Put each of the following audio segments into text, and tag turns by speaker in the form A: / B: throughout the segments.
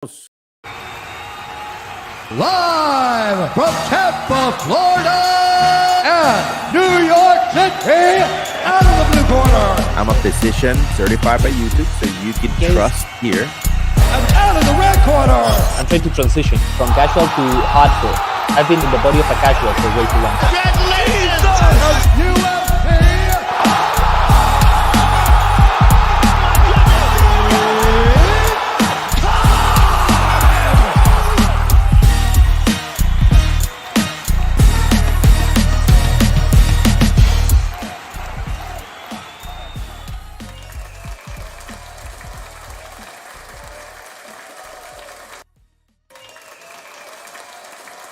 A: Live from Tampa, Florida, and New York City, out of the blue corner.
B: I'm a physician certified by YouTube, so you can trust here.
A: And out of the red corner.
C: I'm trying to transition from casual to hardcore. I've been in the body of a casual for way too long.
A: Congratulations!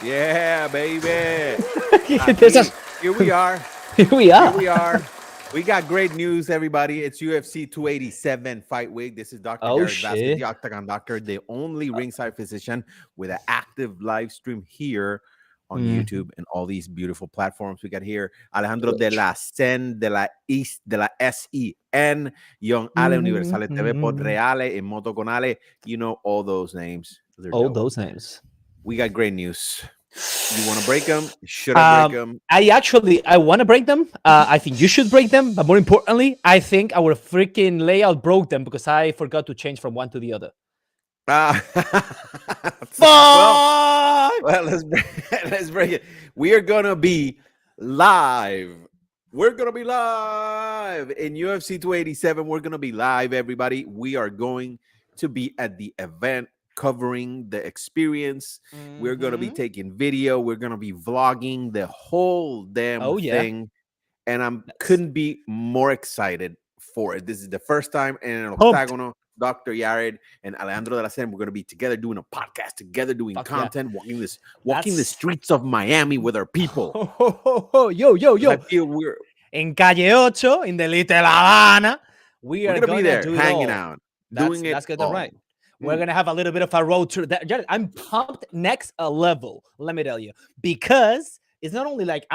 A: UFC.
B: Yeah, baby. Here we are.
C: Here we are.
B: Here we are. We got great news, everybody. It's UFC 287 Fight Week. This is Dr. Jared Vasquez, the Octagon Doctor, the only ringside physician with an active live stream here on YouTube and all these beautiful platforms. We got here Alejandro de la Sen, de la SEN, Young Ale, Universale TV, Podreale, and Moto con Ale. You know all those names.
C: All those names.
B: We got great news. You want to break them? Should I break them?
C: I want to break them. I think you should break them. But more importantly, I think our freaking layout broke them because I forgot to change from one to the other.
B: Well, let's break it. We are going to be live. We're going to be live in UFC 287. We're going to be live, everybody. We are going to be at the event, covering the experience. We're going to be taking video. We're going to be vlogging the whole damn thing. And I couldn't be more excited for it. This is the first time in an octagonal. Dr. Jared and Alejandro de la Sen, we're going to be together doing a podcast, together doing content, walking the streets of Miami with our people.
C: Yo.
B: I feel we're
C: in Calle 8, in the Little Havana.
B: We're going to be there, hanging out, doing it.
C: That's good, right. We're going to have a little bit of a road trip. I'm pumped next level, let me tell you, because it's not only like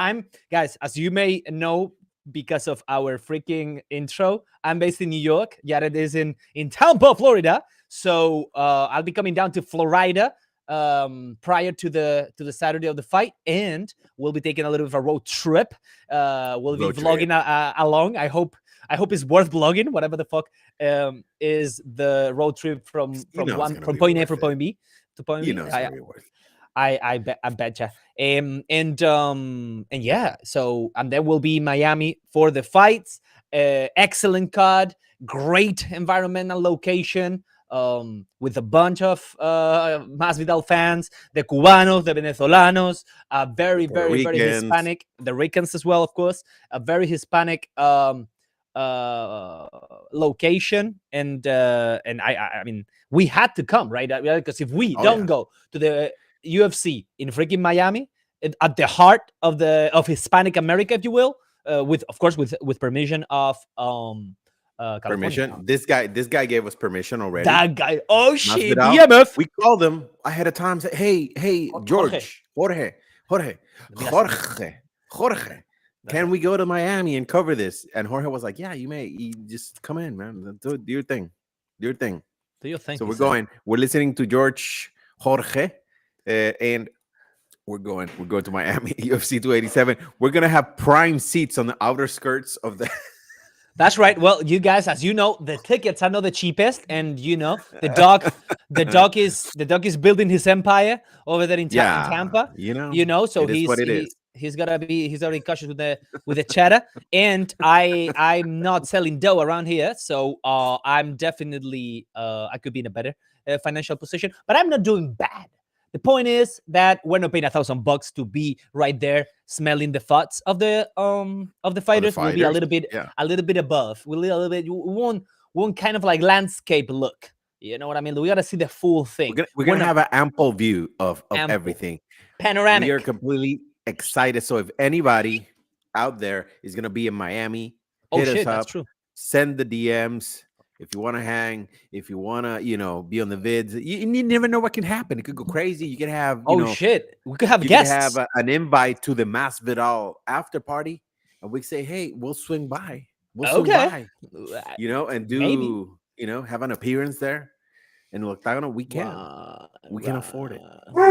C: guys, as you may know, because of our freaking intro, I'm based in New York. Jared is in Tampa, Florida. So I'll be coming down to Florida prior to the Saturday of the fight, and we'll be taking a little bit of a road trip. We'll be vlogging along. I hope it's worth vlogging, whatever the fuck is the road trip from point A from point B to point B. I betcha. And yeah, so and then we'll be in Miami for the fights. Excellent card, great environmental location. With a bunch of Masvidal fans, the Cubanos, the Venezolanos, very Hispanic, the Ricans as well, of course, a very Hispanic location, and I mean, we had to come, right? Because if we don't go to the UFC in freaking Miami, at the heart of Hispanic America, if you will, with permission of
B: permission. This guy gave us permission already.
C: That guy. Oh shit.
B: DMF. We called him ahead of time. Said, hey, George, Jorge. Can we go to Miami and cover this? And Jorge was like, yeah, you may. You just come in, man. Do your thing. Do your thing. So we're going. We're listening to Jorge, and we're going to Miami, UFC 287. We're going to have prime seats on the outer skirts of the...
C: That's right. Well, you guys, as you know, the tickets are not the cheapest, and you know the dog is building his empire over there in Tampa. You know, so he's already cautious with the cheddar, and I'm not selling dough around here, so I'm definitely I could be in a better financial position, but I'm not doing bad. The point is that we're not paying $1,000 to be right there smelling the farts of the fighters. We'll be a little bit above. We'll be a little bit. We want kind of like landscape look. You know what I mean? We got to see the full thing.
B: We're gonna have an ample view of everything.
C: Panoramic.
B: We are completely excited. So if anybody out there is gonna be in Miami, hit us up.
C: That's true.
B: Send the DMs. If you want to hang, if you want to, be on the vids, you never know what can happen. It could go crazy. You could have,
C: we could have guests.
B: You could have an invite to the Masvidal after party, and we say, hey, we'll swing by. We'll swing by, and do, have an appearance there. in the octagon, we can. We can afford it.
C: We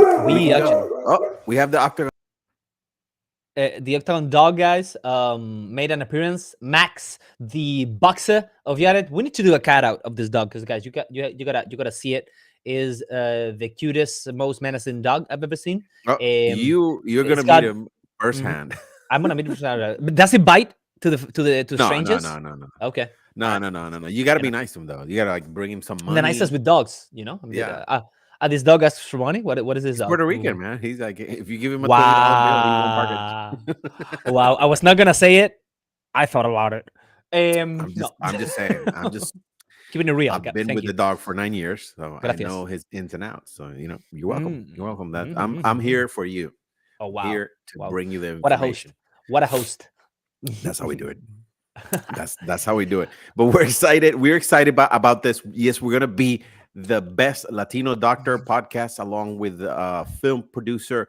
B: can
C: actually,
B: go. Oh, we have the octagon.
C: the Octagon Dog guys made an appearance. Max, the boxer of Yared. We need to do a cut out of this dog because guys, you gotta see it. Is the cutest, most menacing dog I've ever seen.
B: Oh, you're gonna
C: it's
B: meet
C: got-
B: him firsthand.
C: I'm gonna meet him. But does it bite to
B: No,
C: strangers?
B: no.
C: Okay.
B: No. You gotta
C: You
B: be
C: know.
B: nice to him though. You gotta like bring him some
C: The
B: money.
C: nicest with dogs, you know.
B: Yeah.
C: This dog asks for money. What is this
B: He's
C: dog?
B: Puerto Rican, man. He's like, if you give him a $20 bill, he won't park it.
C: Wow. I was not gonna say it. I thought about it.
B: I'm just saying. I'm just
C: keeping it real.
B: I've been
C: Thank
B: with
C: you.
B: the dog for 9 years, so
C: Gracias.
B: I know his ins and outs. So you're welcome. You're welcome. That
C: Mhm,
B: I'm here for you.
C: Oh wow.
B: Here to
C: Wow.
B: bring you the
C: What a host.
B: information.
C: What a host.
B: That's how we do it. That's how we do it. But we're excited. We're excited about this. Yes, we're gonna be the best Latino doctor podcast, along with film producer,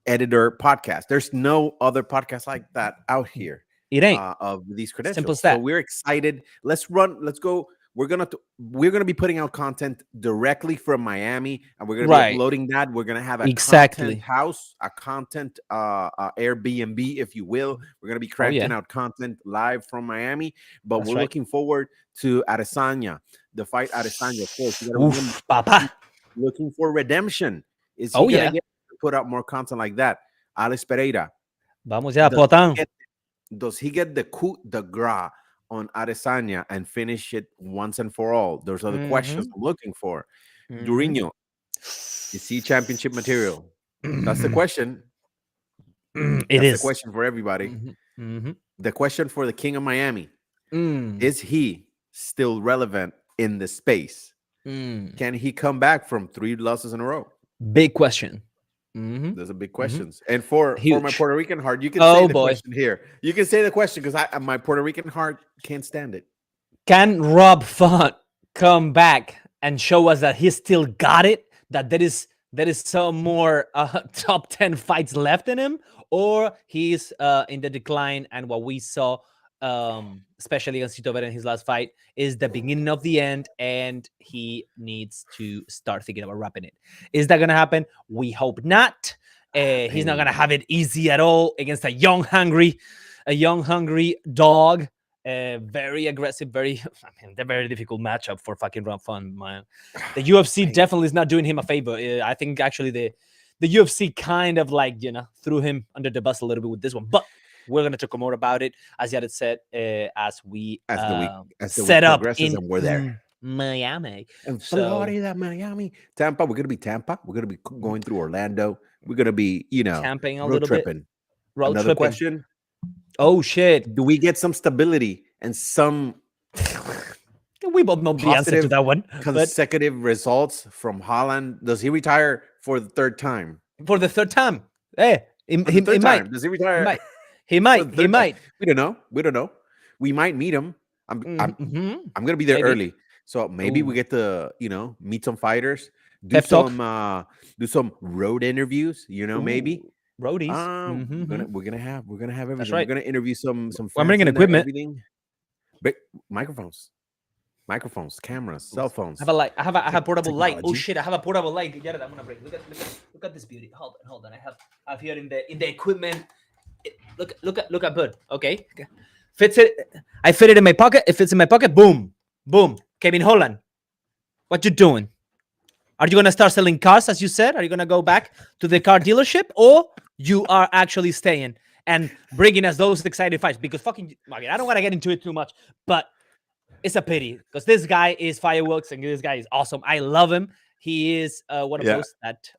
B: editor podcast. There's no other podcast like that out here.
C: It ain't.
B: Of these credentials.
C: Simple as
B: So
C: that.
B: we're excited. Let's go. We're gonna be putting out content directly from Miami, and we're gonna
C: Right.
B: be uploading that. We're gonna have a
C: Exactly.
B: content house, a content Airbnb, if you will. We're gonna be cranking out content live from Miami, but
C: That's
B: we're
C: right.
B: looking forward to Adesanya, the fight Adesanya. Of course, you gotta remember,
C: Oof, papa.
B: looking for redemption. Is he
C: Oh,
B: gonna
C: yeah.
B: get put out more content like that? Alex Pereira.
C: Vamos ya,
B: Does he
C: potán.
B: does he get the coup de grace on Adesanya and finish it once and for all? Those are the questions I'm looking for.
C: Mhm.
B: Durinho, is he championship material? That's the question.
C: It
B: That's
C: is
B: the question for everybody.
C: Mhm, mhm.
B: The question for the King of Miami,
C: Mm,
B: is he still relevant in the space?
C: mm.
B: Can he come back from 3 losses in a row?
C: Big question. Mhm.
B: Those are big questions. And for my
C: Huge.
B: Puerto Rican heart, you can
C: Oh,
B: say the
C: boy.
B: question here. You can say the question because my Puerto Rican heart can't stand it.
C: Can Rob Font come back and show us that he still got it? That there is some more top 10 fights left in him, or he's in the decline, and what we saw, especially against Tito Vera in his last fight, is the beginning of the end, and he needs to start thinking about wrapping it. Is that gonna happen? We hope not. He's not gonna have it easy at all against a young, hungry dog. Very aggressive, very a very difficult matchup for fucking Rob Font, man. The UFC definitely is not doing him a favor. I think actually the UFC kind of like threw him under the bus a little bit with this one, but we're gonna talk more about it, as Yared said, as the week set up in
B: and we're there.
C: Miami,
B: and
C: So-
B: Florida, Miami, Tampa. We're gonna be Tampa. We're gonna be going through Orlando. We're gonna be
C: camping a
B: road
C: little
B: tripping.
C: bit. Road
B: Another
C: tripping.
B: question:
C: Oh shit!
B: do we get some stability and some
C: We both know the answer to
B: Positive
C: that one, but
B: consecutive results from Holland? Does he retire for the third time?
C: for the third time, he
B: For the third
C: might.
B: time. Does he retire?
C: He
B: for
C: might.
B: the
C: He
B: third time?
C: might.
B: We don't know. We don't know. We might meet him. I'm
C: Mhm.
B: gonna be there
C: Maybe.
B: early, so maybe we
C: Ooh.
B: get to meet some fighters, do
C: Pep talk.
B: some road interviews. Maybe
C: Ooh, roadies.
B: we're gonna have everything.
C: right.
B: We're gonna interview some fans
C: I'm bringing
B: in there,
C: equipment.
B: everything. Big microphones, cameras, cell phones.
C: I have a light. I have a portable light. Oh
B: Technology.
C: shit! I have a portable light. Get it? I'm gonna bring. Look at this beauty. Hold on. I have here in the equipment. Look at Bud. Okay. Fits it. I fit it in my pocket. It fits in my pocket. Boom. Kevin Holland, what you doing? Are you gonna start selling cars, as you said? Are you gonna go back to the car dealership, or you are actually staying and bringing us those exciting fights? Because fucking, okay, I don't want to get into it too much, but it's a pity because this guy is fireworks and this guy is awesome. I love him. He is one of
B: Yeah.
C: those that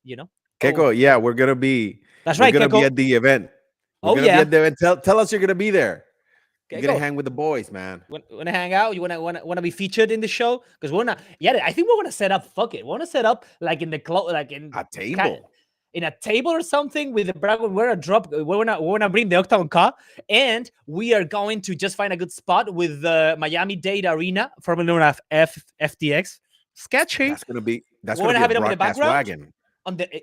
B: Keiko, yeah, we're gonna be.
C: That's
B: we're
C: right,
B: gonna be
C: Keiko.
B: at the event. We're
C: Oh,
B: gonna
C: yeah.
B: be at the event. Tell us you're gonna be there. You're
C: Keiko.
B: gonna hang with the boys, man.
C: Want to hang out? You wanna be featured in the show? Because we're not. Yeah, I think we're gonna set up. Fuck it. We wanna set up like in the like in
B: A table.
C: in a table or something with the Bravo. We're gonna bring the Octagon car, and we are going to just find a good spot with the Miami Dade Arena, formerly known as FTX. Sketchy.
B: That's gonna be. That's
C: We're
B: gonna
C: gonna
B: be
C: have
B: a
C: it up in the
B: broadcast
C: background?
B: wagon.
C: On the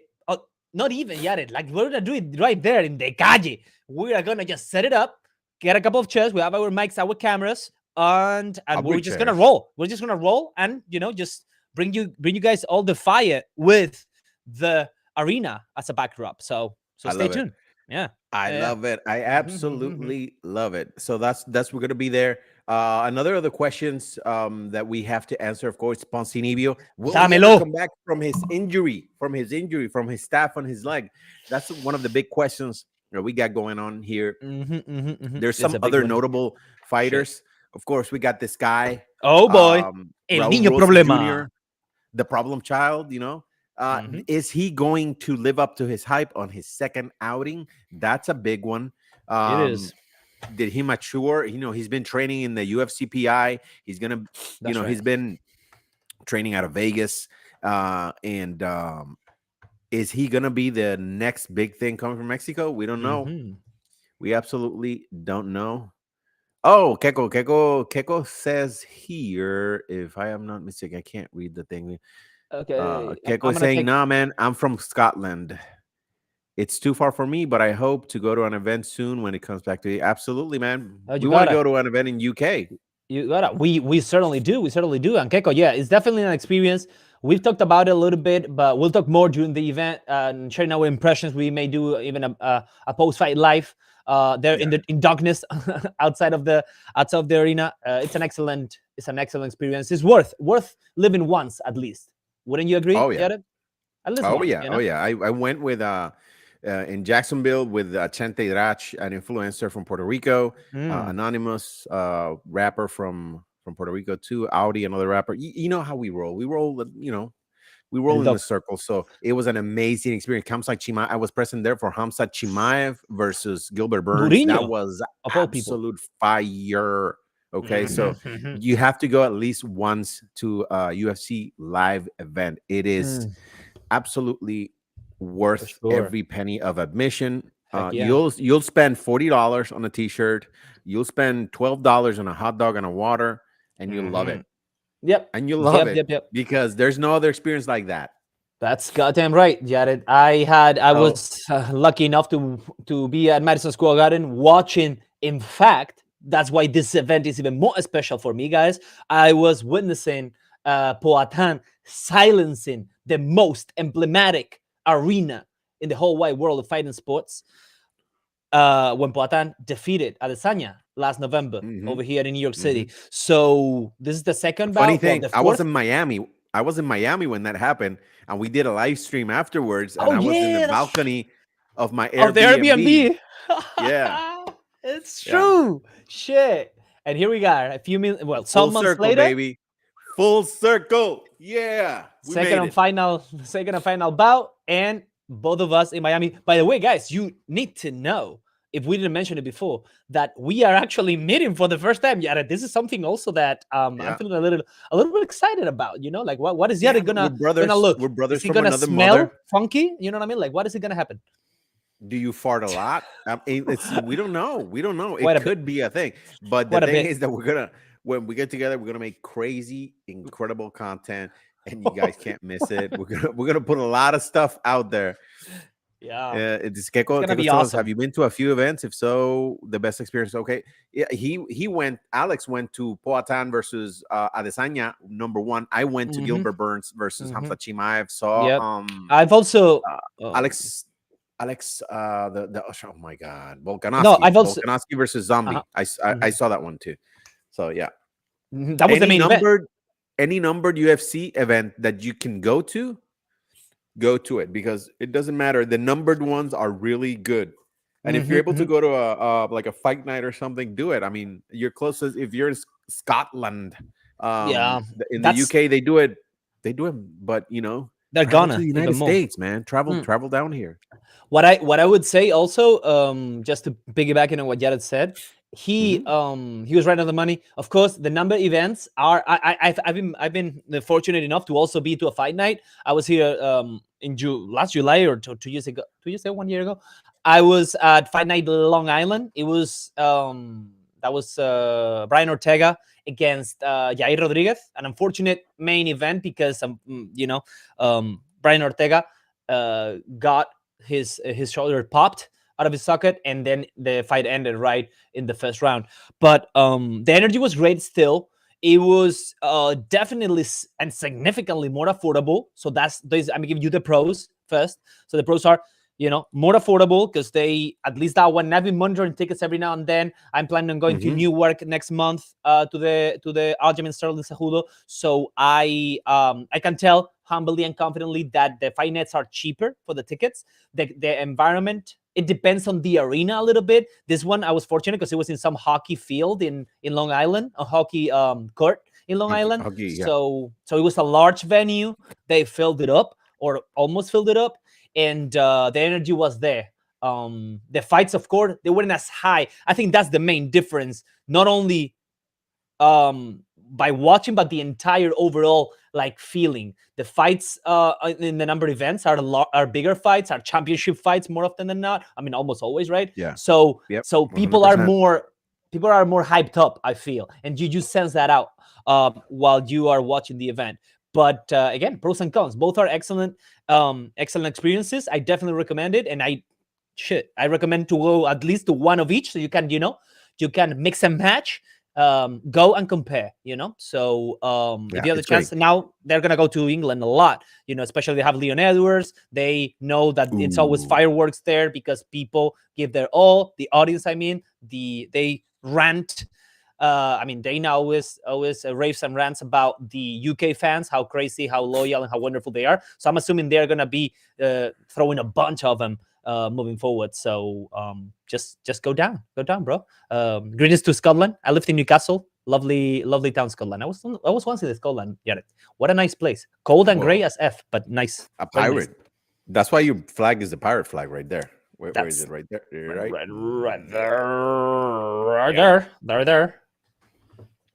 C: not even yet. Like we're gonna do it right there in the calle. We are gonna just set it up, get a couple of chairs. We have our mics, our cameras, and
B: I'll
C: we're
B: bring
C: just gonna
B: chairs.
C: roll. We're just gonna roll and just bring you guys all the fire with the arena as a backdrop. So
B: I
C: stay
B: love it.
C: tuned. Yeah.
B: I
C: Yeah.
B: love it. I absolutely love it. So that's we're gonna be there. Another of the questions that we have to answer, of course, Poncinibio. Will he ever
C: Dámelo.
B: come back from his injury, from his staff on his leg? That's one of the big questions that we got going on here. There's
C: It's
B: some
C: a big
B: other
C: one.
B: notable
C: Shit.
B: fighters. Of course, we got this guy,
C: Oh boy. El
B: Raul
C: niño
B: Rosas
C: problema.
B: Jr., the problem child.
C: Mhm.
B: Is he going to live up to his hype on his second outing? That's a big one.
C: It is.
B: Did he mature? He's been training in the UFC PI. He's gonna,
C: That's right.
B: he's been training out of Vegas. And is he gonna be the next big thing coming from Mexico? We don't know.
C: Mhm.
B: We absolutely don't know. Oh, Keko says here, if I am not mistaken, I can't read the thing.
C: Okay.
B: Keko
C: I'm
B: is
C: gonna
B: saying,
C: take.
B: "Nah, man, I'm from Scotland. It's too far for me, but I hope to go to an event soon when it comes back to you." Absolutely, man.
C: Oh, you
B: We want to
C: gotta.
B: go to an event in UK.
C: You gotta. We certainly do. We certainly do. And Keiko, yeah, it's definitely an experience. We've talked about it a little bit, but we'll talk more during the event and sharing our impressions. We may do even a post fight live there
B: Yeah.
C: in darkness outside of the arena. It's an excellent experience. It's worth living once at least. Wouldn't you agree,
B: Oh yeah.
C: Jared? At least
B: Oh
C: one,
B: yeah.
C: you
B: Oh
C: know.
B: yeah. I went with in Jacksonville with Chente Drach, an influencer from Puerto Rico,
C: Mm.
B: anonymous rapper from Puerto Rico too. Audi, another rapper. You know how we roll. We roll. We
C: El
B: roll in the
C: Doc.
B: circle. So it was an amazing experience. Hamza Chimaev. I was present there for Hamza Chimaev versus Gilbert Burns. That
C: Duriño,
B: was
C: of all people.
B: absolute fire. Okay, so
C: Mhm.
B: you have to go at least once to a UFC live event. It is
C: Mm,
B: absolutely
C: for
B: worth
C: sure.
B: every penny of admission.
C: Heck yeah.
B: You'll spend $40 on a t-shirt. You'll spend $12 on a hot dog and a water, and you'll love it.
C: Mhm. Yep.
B: And you'll love it
C: Yep.
B: because there's no other experience like that.
C: That's goddamn right, Jared. I
B: So
C: was lucky enough to be at Madison Square Garden watching. In fact, that's why this event is even more special for me, guys. I was witnessing Poatan silencing the most emblematic arena in the whole wide world of fighting sports when Poatan defeated Adesanya last November
B: mhm,
C: over here in New York
B: mhm.
C: City. So this is the second
B: Funny
C: bout. Well,
B: thing,
C: the fourth.
B: I was in Miami when that happened, and we did a live stream afterwards, and
C: Oh
B: I was in the
C: yeah, that's
B: balcony of my
C: of the
B: Airbnb.
C: Airbnb.
B: Yeah,
C: It's
B: yeah.
C: true. Shit. And here we are, a few minutes, well,
B: Full
C: some months
B: circle,
C: later,
B: baby. Full circle. Yeah, we
C: second
B: made
C: and
B: it.
C: final, second and final bout, and both of us in Miami. By the way, guys, you need to know, if we didn't mention it before, that we are actually meeting for the first time. Yeah, this is something also that I'm
B: Yeah.
C: feeling a little bit excited about. You know, like what is
B: Yeah,
C: Yara
B: we're
C: gonna
B: brothers.
C: look?
B: We're
C: Is
B: brothers
C: he
B: from
C: gonna
B: another mother.
C: smell funky? You know what I mean? Like, what is it gonna happen?
B: Do you fart a lot? We don't know. We don't know.
C: Quite
B: It
C: a bit.
B: could be a thing. But the
C: Quite a
B: thing
C: bit.
B: is that when we get together, we're gonna make crazy, incredible content, and you guys can't miss it. We're gonna put a lot of stuff out there.
C: Yeah,
B: It's
C: it's gonna
B: Keiko
C: be
B: tells us, have
C: awesome.
B: you been to a few events? If so, the best experience. Okay. Yeah, Alex went to Poatan versus Adesanya, number one. I went to
C: Hmm.
B: Gilbert Burns versus
C: Hmm.
B: Hamza Chimaev. Saw
C: Yep. I've also
B: uh, Alex oh my god,
C: no, I've also
B: Volkanovski versus
C: uh-huh.
B: Zombie. I
C: Mhm.
B: saw that one too. So yeah.
C: That was the
B: Any
C: main event.
B: numbered UFC event that you can go to it, because it doesn't matter. The numbered ones are really good. And if you're able to
C: Mhm.
B: go to a like a fight night or something, do it. I mean, you're closest if you're in Scotland.
C: Yeah,
B: In the
C: that's
B: UK they do it, but
C: they're
B: travel to
C: gonna
B: the
C: even
B: United
C: more.
B: States, man. Travel
C: Mm.
B: travel down here.
C: What I would say also, just to piggyback on what Jared said,
B: Mhm.
C: he was right on the money. Of course, the number of events are. I've been fortunate enough to also be to a fight night. I was here in last July or 2 years ago. 2 years ago, 1 year ago. I was at Fight Night Long Island. It was that was Brian Ortega against Jair Rodriguez, an unfortunate main event because Brian Ortega got his shoulder popped out of his socket, and then the fight ended right in the first round. But the energy was great still. it was definitely and significantly more affordable. So I'm giving you the pros first. So the pros are, more affordable because they, at least that one, I've been monitoring tickets every now and then. I'm planning on going to Newark next month to the Aljamain Sterling Cejudo. So I can tell humbly and confidently that the fight nets are cheaper for the tickets. The environment, it depends on the arena a little bit. This one I was fortunate because it was in some hockey field in Long Island, a hockey court in Long Island.
B: Okay, yeah.
C: So it was a large venue. They filled it up, or almost filled it up, and the energy was there. The fights, of course, they weren't as high. I think that's the main difference. Not only by watching, but the entire overall feeling. The fights in the number of events are bigger fights, are championship fights more often than not. I mean, almost always, right?
B: Yeah.
C: So
B: Yep,
C: so people are
B: 100%.
C: more hyped up, I feel, and you just sense that out while you are watching the event. But again, pros and cons, both are excellent experiences. I definitely recommend it, and I recommend to go at least to one of each, so you can mix and match, go and compare. So if you have the chance,
B: great.
C: now they're gonna go to England a lot. Especially they have Leon Edwards. They know that it's always fireworks there because people give their all. The audience, they rant. Dana always raves and rants about the UK fans, how crazy, how loyal, and how wonderful they are. So I'm assuming they're gonna be throwing a bunch of them moving forward. So just go down, bro. Greetings to Scotland. I lived in Newcastle. Lovely town, Scotland. I was once in Scotland. Yeah, what a nice place. Cold and gray as F, but nice.
B: A pirate. Nice. That's why your flag is the pirate flag right there. Where is it? Right there. Right
C: there.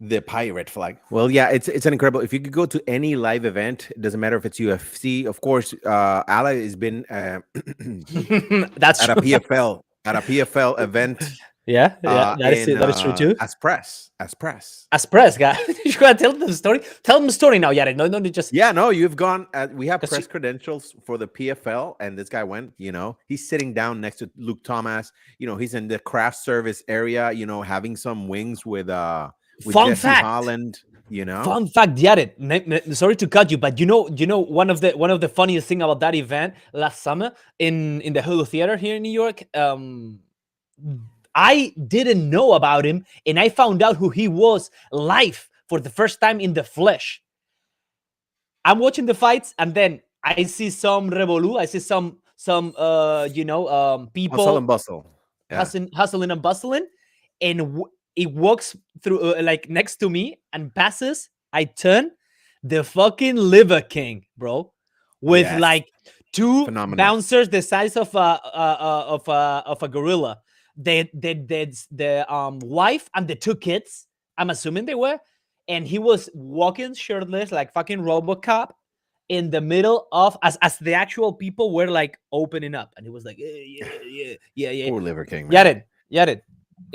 B: The pirate flag. Well, yeah, it's an incredible. If you could go to any live event, it doesn't matter if it's UFC. Of course, Ala has been
C: that's
B: at a PFL event.
C: Yeah, that is true too.
B: As press,
C: guy. You gotta tell them the story. Tell them the story now, Jared. No, just.
B: Yeah, no, you've gone. We have press credentials for the PFL, and this guy went. He's sitting down next to Luke Thomas. He's in the craft service area. Having some wings with
C: Fun
B: Jesse
C: fact.
B: Holland.
C: Fun fact, Jared. Sorry to cut you, but one of the funniest thing about that event last summer in the Hulu Theater here in New York. I didn't know about him, and I found out who he was live for the first time in the flesh. I'm watching the fights, and then I see some revolu. I see some people
B: hustle and bustle,
C: hustling and bustling, and it walks through next to me and passes. I turn, the fucking Liver King, bro, with two bouncers the size of a gorilla. The wife and the two kids, I'm assuming they were, and he was walking shirtless like fucking RoboCop in the middle of as the actual people were opening up, and he was like, yeah.
B: Poor Liver King, man.
C: Yared.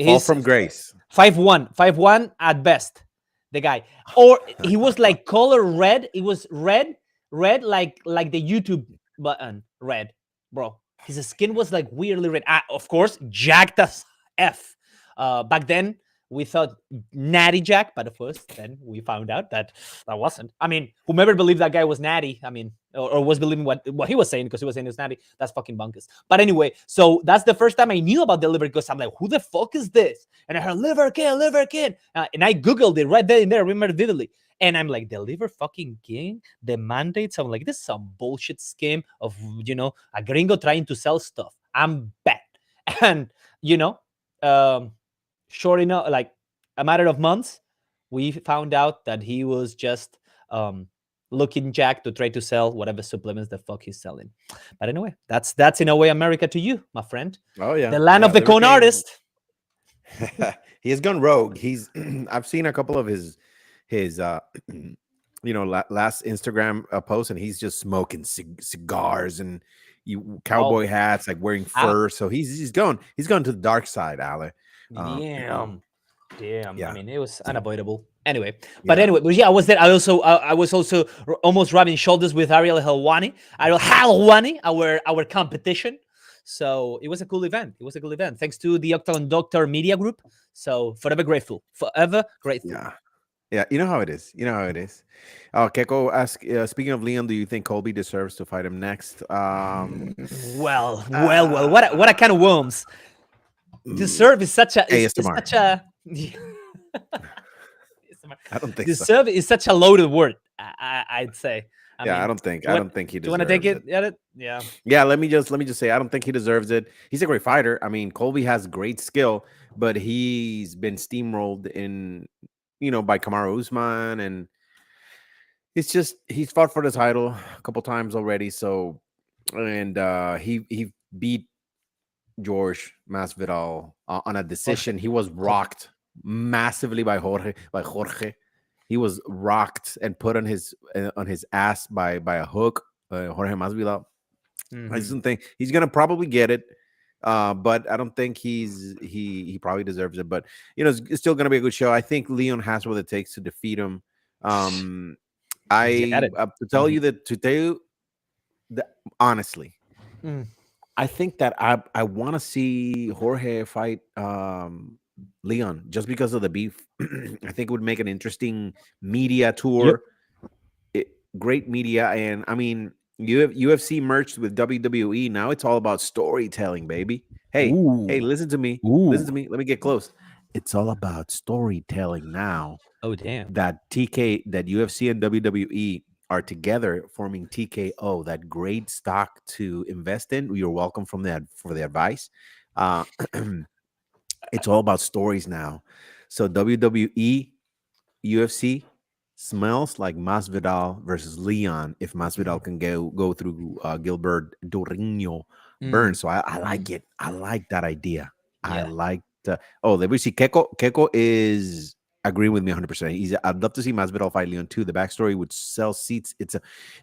B: Fall from grace.
C: 5'1" at best. The guy, or he was color red. It was red like the YouTube button red, bro. His skin was weirdly red. Of course, jacked as F. Back then, we thought natty Jack, but of course, then we found out that wasn't. Whomever believed that guy was natty, or was believing what he was saying because he was saying it was natty, that's fucking bonkers. But anyway, so that's the first time I knew about the Liver, because I'm like, who the fuck is this? And I heard Liver King. And I Googled it right there and there. I remember vividly. And I'm like, the Liver fucking King, the mandates. I'm like, this is some bullshit scheme of, a gringo trying to sell stuff. I'm bet. And, sure enough, a matter of months, we found out that he was just looking Jack to try to sell whatever supplements the fuck he's selling. But anyway, that's in a way America to you, my friend.
B: Oh, yeah.
C: The land of the con artist.
B: He has gone rogue. I've seen a couple of his last Instagram posts, and he's just smoking cigars and cowboy hats, wearing fur. So he's going to the dark side, Ale.
C: Damn.
B: Yeah.
C: It was unavoidable. Anyway, but I was there. I was also almost rubbing shoulders with Ariel Helwani, our competition. So it was a cool event. Thanks to the Octagon Doctor Media Group. So forever grateful.
B: Yeah. Yeah, you know how it is. You know how it is. Keiko ask. Speaking of Leon, do you think Colby deserves to fight him next?
C: Well. What a kind of worms.
B: Mm,
C: Deserve is such a is
B: ASMR.
C: such a
B: I don't think so.
C: deserve is such a loaded word. I'd say. I
B: Yeah,
C: mean,
B: I don't think he
C: do you want to take
B: deserves it.
C: it? Yeah, yeah.
B: Yeah, let me just say I don't think he deserves it. He's a great fighter. I mean, Colby has great skill, but he's been steamrolled in, by Kamaru Usman, and it's just he's fought for the title a couple times already. So, and he beat George Masvidal on a
C: Jorge,
B: decision. He was
C: Jorge.
B: rocked massively by Jorge. He was rocked and put on his ass by a hook. Jorge Masvidal. I just
C: Mhm.
B: don't think he's gonna probably get it. But I don't think he probably deserves it. But it's still gonna be a good show. I think Leon has what it takes to defeat him. Um,
C: Get it.
B: to tell
C: Mhm.
B: you that to tell you that honestly,
C: Mm.
B: I think that I want to see Jorge fight Leon just because of the beef. I think it would make an interesting media
C: Yep.
B: tour. Great media, and I mean, UFC merged with WWE. Now it's all about storytelling, baby. Hey,
C: Ooh.
B: listen to me. Listen
C: Ooh.
B: to me. Let me get close. It's all about storytelling now
C: Oh damn.
B: that UFC and WWE are together forming TKO, that great stock to invest in. You're welcome for the advice. Uh, it's all about stories now. So WWE, UFC smells like Masvidal versus Leon if Masvidal can go through Gilbert Durinho
C: Mm.
B: Burns. So I
C: Mm.
B: like it. I like that idea. I
C: Yeah.
B: like the. Oh, let me see. Keiko is agreeing with me 100%. I'd love to see Masvidal fight Leon too. The backstory would sell seats.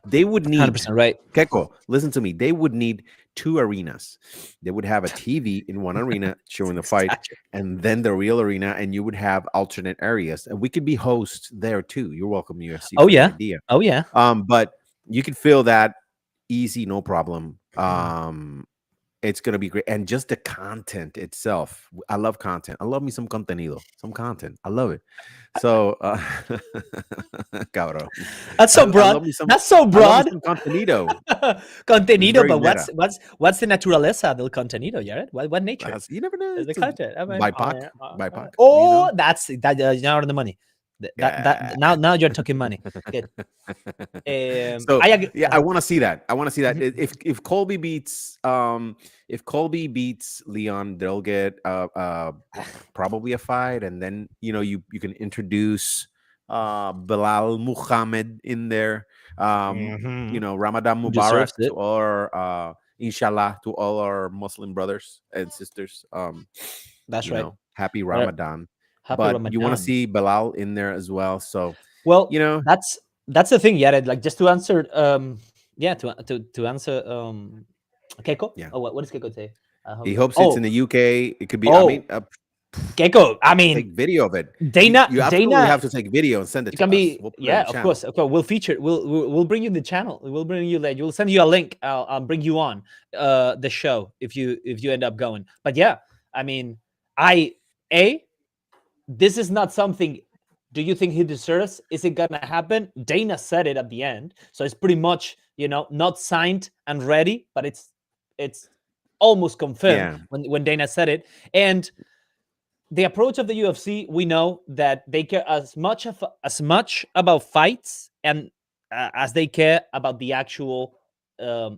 B: They would need
C: 100% right.
B: Keiko. Listen to me. They would need two arenas. They would have a TV in one arena showing the fight,
C: Gotcha.
B: and then the real arena, and you would have alternate areas, and we could be hosts there too. You're welcome, UFC,
C: Oh
B: for the
C: yeah.
B: idea.
C: Oh yeah.
B: But you could feel that easy, no problem.
C: Mm.
B: It's gonna be great, and just the content itself. I love content. I love me some contenido, some content. I love it. So, cabrón.
C: That's so
B: I
C: broad.
B: love me some.
C: That's so
B: I love me
C: broad.
B: some contenido. It's
C: Contenido,
B: very
C: but
B: meta.
C: what's the naturaleza del contenido, Jared? What nature
B: You never know.
C: is the
B: It's a
C: content? I mean,
B: BIPOC, BIPOC.
C: oh, that's that. Now on the money.
B: Yeah.
C: Now you're talking money. Good.
B: So
C: I agree.
B: yeah, I want to see that. I want to see that.
C: Mhm.
B: If Colby beats Leon, they'll get probably a fight, and then you can introduce Bilal Muhammad in there.
C: Mhm.
B: Ramadan Mubarak
C: Deserves it.
B: to all our inshallah to all our Muslim brothers and sisters.
C: That's right.
B: Happy
C: Uh,
B: Ramadan.
C: Happy
B: But you want to
C: Ramadan.
B: see Bilal in there as well. So
C: Well,
B: you know,
C: that's the thing, Jared. Like just to answer, yeah, to answer, Keiko.
B: yeah.
C: Oh, what does Keiko say?
B: He hopes it's in
C: Oh,
B: the UK. It could be. I mean,
C: oh, Keiko. I mean,
B: take video of it. You absolutely
C: Dana.
B: have to take video and send it
C: It
B: to
C: can
B: us.
C: be,
B: We'll put it in
C: yeah,
B: the
C: of
B: channel.
C: course. Of course, we'll feature. We'll bring you in the channel. We'll bring you like we'll send you a link. I'll bring you on the show if you end up going. But yeah, I mean, I a this is not something. Do you think he deserves? Is it gonna happen? Dana said it at the end, so it's pretty much not signed and ready, but it's almost confirmed
B: Yeah,
C: when Dana said it. And the approach of the UFC, we know that they care as much about fights and as they care about the actual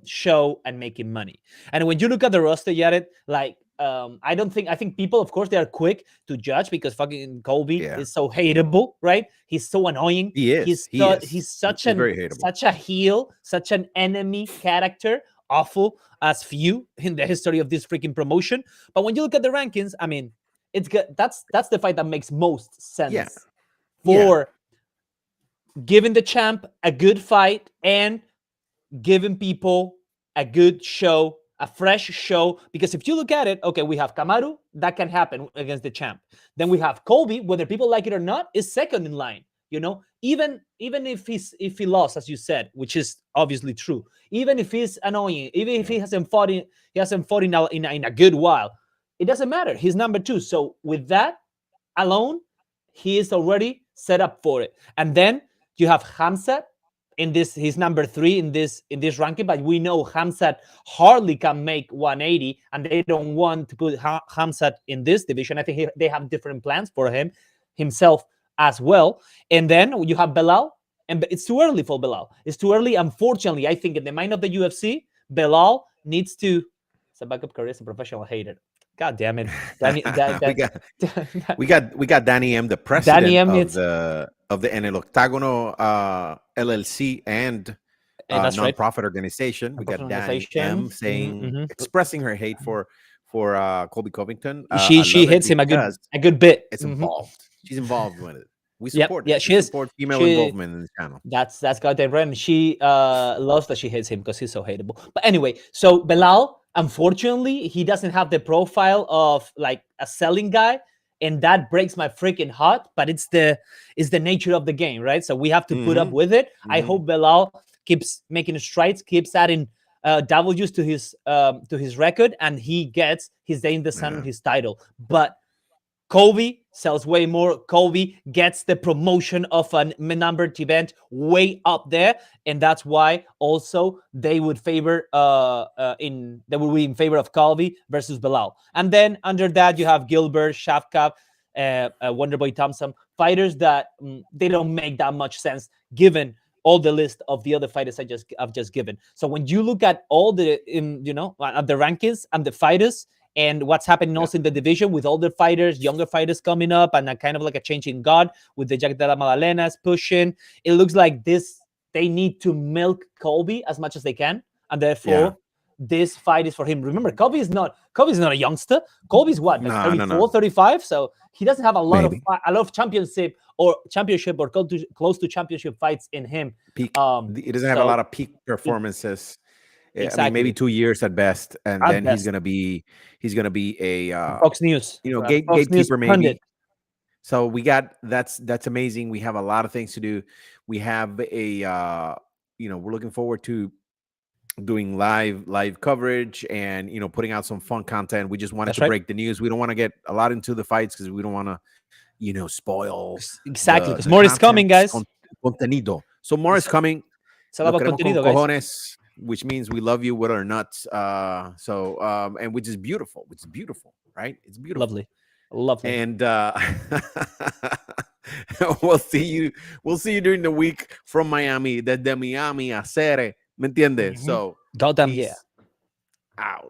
C: show and making money. And when you look at the roster, Jared, like I think people, of course, they are quick to judge because fucking Colby
B: yeah.
C: is so hateable, right? He's so annoying.
B: He is. He is.
C: He's such
B: He's very hateable.
C: such a heel, such an enemy character, awful as few in the history of this freaking promotion. But when you look at the rankings, I mean, it's good. That's the fight that makes most
B: Yeah,
C: sense
B: yeah,
C: for giving the champ a good fight and giving people a good show, a fresh show. Because if you look at it, okay, we have Kamaru, that can happen against the champ. Then we have Colby, whether people like it or not, is second in line. Even if he lost, as you said, which is obviously true. Even if he's annoying, even if he hasn't fought in a good while, it doesn't matter. He's number two. So with that alone, he is already set up for it. And then you have Hamzat in this. He's number 3 in this ranking, but we know Hamzat hardly can make 180, and they don't want to put Hamzat in this division. I think they have different plans for himself as well. And then you have Belal, and it's too early for Belal. It's too early. Unfortunately, I think in the mind of the UFC, Belal needs to. It's a backup career as a professional hater. God damn it, Danny,
B: we got Danny M, the president
C: Danny M,
B: of the En El Octágono LLC and non-profit organization. We got Danny M saying expressing her hate for Colby Covington.
C: She hits him a good bit.
B: It's involved. She's involved with it. We support. Yeah,
C: she
B: support female involvement in this channel.
C: That's goddamn right. And she loves that she hates him because he's so hateable. But anyway, so Belal, unfortunately, he doesn't have the profile of like a selling guy, and that breaks my freaking heart. But it's the nature of the game, right? So we have to put up with it. I hope Belal keeps making strides, keeps adding W's to his record, and he gets his day in the sun on his title. But Colby sells way more. Colby gets the promotion of a numbered event way up there, and that's why also they would favor they will be in favor of Colby versus Belal. And then under that you have Gilbert, Shavkat, Wonderboy Thompson, fighters that they don't make that much sense given all the list of the other fighters I've just given. So when you look at all the at the rankings and the fighters, and what's happening also in the division with older fighters, younger fighters coming up, and a kind of like a changing guard with the Jack Della Madalenas pushing. It looks like they need to milk Colby as much as they can, and therefore this fight is for him. Remember, Colby's not a youngster. Colby's what, like 34, 35? So he doesn't have a lot of championship or close to championship fights in him.
B: Peak. He doesn't have a lot of peak performances. Exactly. I mean, maybe 2 years at best, and then he's gonna be a
C: Fox News,
B: gatekeeper maybe. Pundit. So we got that's amazing. We have a lot of things to do. We have we're looking forward to doing live coverage and putting out some fun content. We just wanted to break the news. We don't want to get a lot into the fights because we don't want to spoil
C: because more is coming, guys.
B: Contenido. So more is coming.
C: It's all about contenido, guys.
B: Which means we love you, whether or not. And which is beautiful. Which is beautiful, right? It's beautiful,
C: lovely.
B: And we'll see you during the week from Miami. Desde Miami a Cere, ¿me entiendes? So,
C: goddamn yeah.
B: Out.